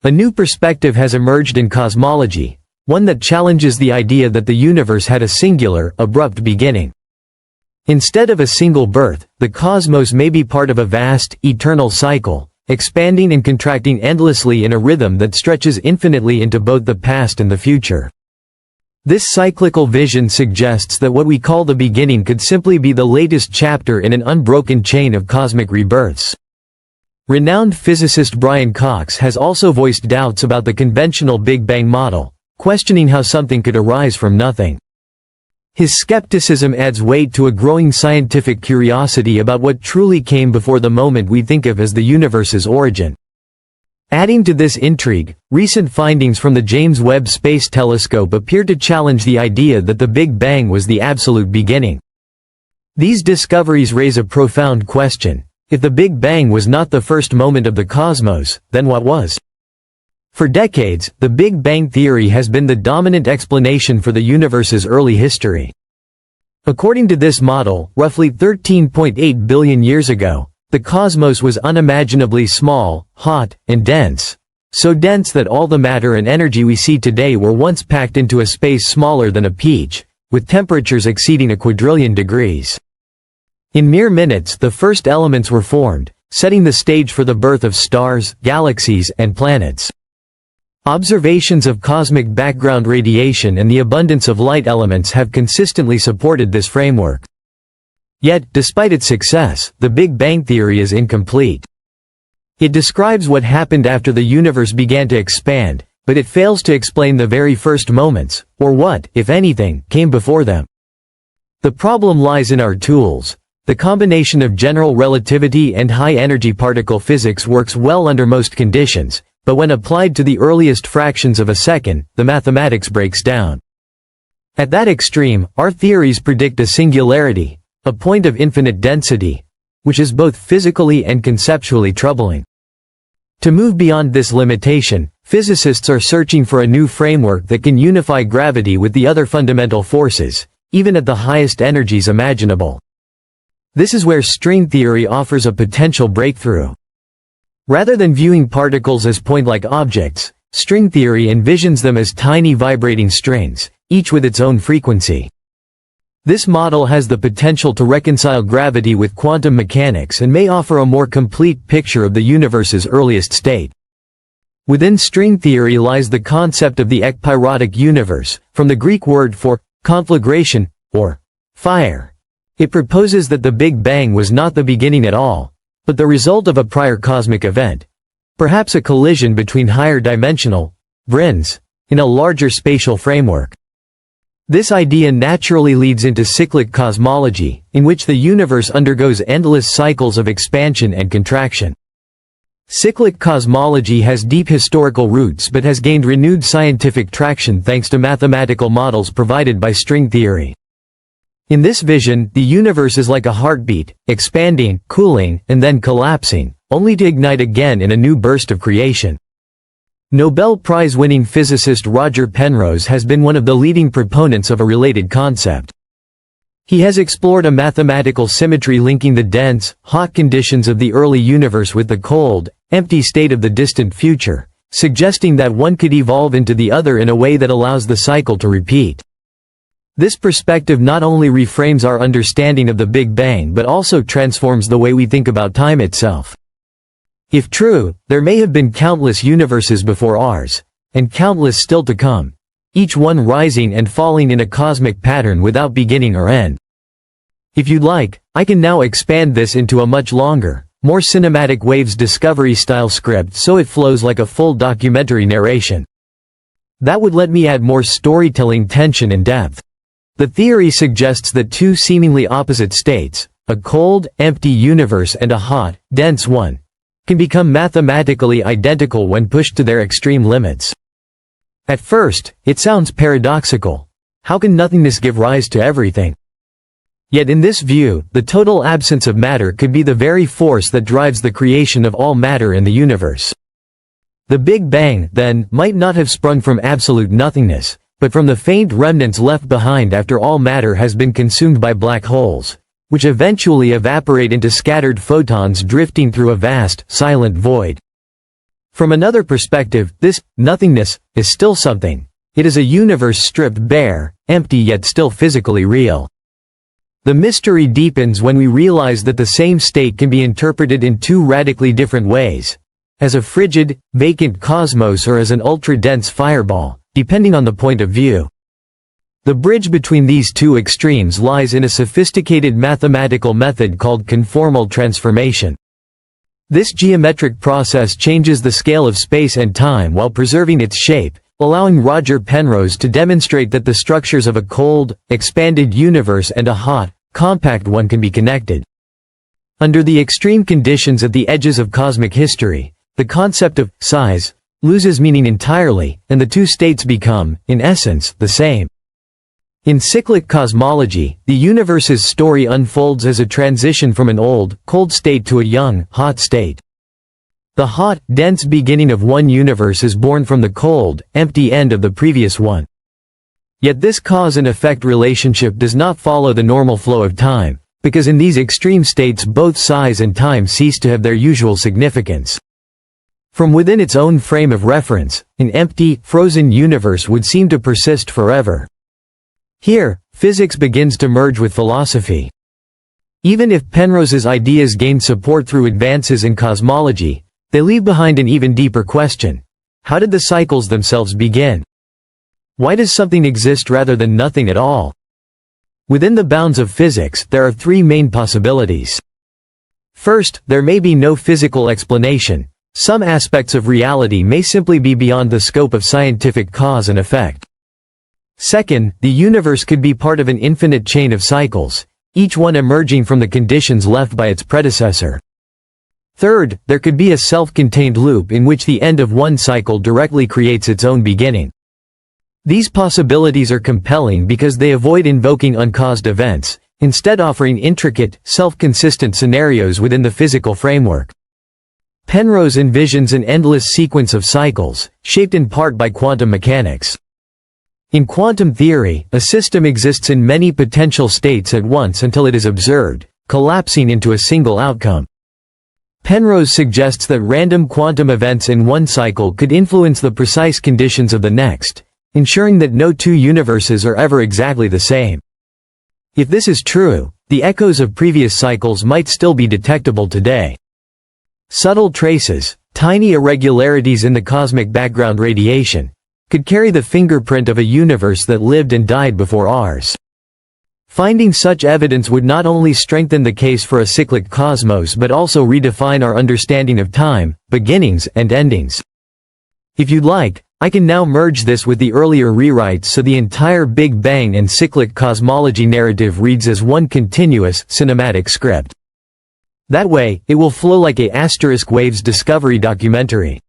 A new perspective has emerged in cosmology, one that challenges the idea that the universe had a singular, abrupt beginning. Instead of a single birth, the cosmos may be part of a vast, eternal cycle, expanding and contracting endlessly in a rhythm that stretches infinitely into both the past and the future. This cyclical vision suggests that what we call the beginning could simply be the latest chapter in an unbroken chain of cosmic rebirths. Renowned physicist Brian Cox has also voiced doubts about the conventional Big Bang model, questioning how something could arise from nothing. His skepticism adds weight to a growing scientific curiosity about what truly came before the moment we think of as the universe's origin. Adding to this intrigue, recent findings from the James Webb Space Telescope appear to challenge the idea that the Big Bang was the absolute beginning. These discoveries raise a profound question. If the Big Bang was not the first moment of the cosmos, then what was? For decades, the Big Bang theory has been the dominant explanation for the universe's early history. According to this model, roughly 13.8 billion years ago, the cosmos was unimaginably small, hot, and dense. So dense that all the matter and energy we see today were once packed into a space smaller than a peach, with temperatures exceeding a quadrillion degrees. In mere minutes, the first elements were formed, setting the stage for the birth of stars, galaxies, and planets. Observations of cosmic background radiation and the abundance of light elements have consistently supported this framework. Yet, despite its success, the Big Bang theory is incomplete. It describes what happened after the universe began to expand, but it fails to explain the very first moments, or what, if anything, came before them. The problem lies in our tools. The combination of general relativity and high-energy particle physics works well under most conditions, but when applied to the earliest fractions of a second, the mathematics breaks down. At that extreme, our theories predict a singularity, a point of infinite density, which is both physically and conceptually troubling. To move beyond this limitation, physicists are searching for a new framework that can unify gravity with the other fundamental forces, even at the highest energies imaginable. This is where string theory offers a potential breakthrough. Rather than viewing particles as point-like objects, string theory envisions them as tiny vibrating strings, each with its own frequency. This model has the potential to reconcile gravity with quantum mechanics and may offer a more complete picture of the universe's earliest state. Within string theory lies the concept of the ekpyrotic universe, from the Greek word for conflagration, or fire. It proposes that the Big Bang was not the beginning at all, but the result of a prior cosmic event, perhaps a collision between higher dimensional brins in a larger spatial framework. This idea naturally leads into cyclic cosmology, in which the universe undergoes endless cycles of expansion and contraction. Cyclic cosmology has deep historical roots but has gained renewed scientific traction thanks to mathematical models provided by string theory. In this vision, the universe is like a heartbeat, expanding, cooling, and then collapsing, only to ignite again in a new burst of creation. Nobel Prize-winning physicist Roger Penrose has been one of the leading proponents of a related concept. He has explored a mathematical symmetry linking the dense, hot conditions of the early universe with the cold, empty state of the distant future, suggesting that one could evolve into the other in a way that allows the cycle to repeat. This perspective not only reframes our understanding of the Big Bang but also transforms the way we think about time itself. If true, there may have been countless universes before ours, and countless still to come, each one rising and falling in a cosmic pattern without beginning or end. If you'd like, I can now expand this into a much longer, more cinematic Waves Discovery-style script so it flows like a full documentary narration. That would let me add more storytelling tension and depth. The theory suggests that two seemingly opposite states, a cold, empty universe and a hot, dense one, can become mathematically identical when pushed to their extreme limits. At first, it sounds paradoxical. How can nothingness give rise to everything? Yet in this view, the total absence of matter could be the very force that drives the creation of all matter in the universe. The Big Bang, then, might not have sprung from absolute nothingness, but from the faint remnants left behind after all matter has been consumed by black holes, which eventually evaporate into scattered photons drifting through a vast, silent void. From another perspective, this nothingness is still something. It is a universe stripped bare, empty yet still physically real. The mystery deepens when we realize that the same state can be interpreted in two radically different ways. As a frigid, vacant cosmos or as an ultra-dense fireball, depending on the point of view. The bridge between these two extremes lies in a sophisticated mathematical method called conformal transformation. This geometric process changes the scale of space and time while preserving its shape, allowing Roger Penrose to demonstrate that the structures of a cold, expanded universe and a hot, compact one can be connected. Under the extreme conditions at the edges of cosmic history, the concept of size loses meaning entirely, and the two states become, in essence, the same. In cyclic cosmology, the universe's story unfolds as a transition from an old, cold state to a young, hot state. The hot, dense beginning of one universe is born from the cold, empty end of the previous one. Yet this cause and effect relationship does not follow the normal flow of time, because in these extreme states both size and time cease to have their usual significance. From within its own frame of reference, an empty, frozen universe would seem to persist forever. Here, physics begins to merge with philosophy. Even if Penrose's ideas gain support through advances in cosmology, they leave behind an even deeper question. How did the cycles themselves begin? Why does something exist rather than nothing at all? Within the bounds of physics, there are three main possibilities. First, there may be no physical explanation. Some aspects of reality may simply be beyond the scope of scientific cause and effect. Second, the universe could be part of an infinite chain of cycles, each one emerging from the conditions left by its predecessor. Third, there could be a self-contained loop in which the end of one cycle directly creates its own beginning. These possibilities are compelling because they avoid invoking uncaused events, instead offering intricate, self-consistent scenarios within the physical framework. Penrose envisions an endless sequence of cycles, shaped in part by quantum mechanics. In quantum theory, a system exists in many potential states at once until it is observed, collapsing into a single outcome. Penrose suggests that random quantum events in one cycle could influence the precise conditions of the next, ensuring that no two universes are ever exactly the same. If this is true, the echoes of previous cycles might still be detectable today. Subtle traces, tiny irregularities in the cosmic background radiation, could carry the fingerprint of a universe that lived and died before ours. Finding such evidence would not only strengthen the case for a cyclic cosmos but also redefine our understanding of time, beginnings and endings. If you'd like, I can now merge this with the earlier rewrites so the entire Big Bang and cyclic cosmology narrative reads as one continuous, cinematic script. That way, it will flow like a *Waves discovery documentary.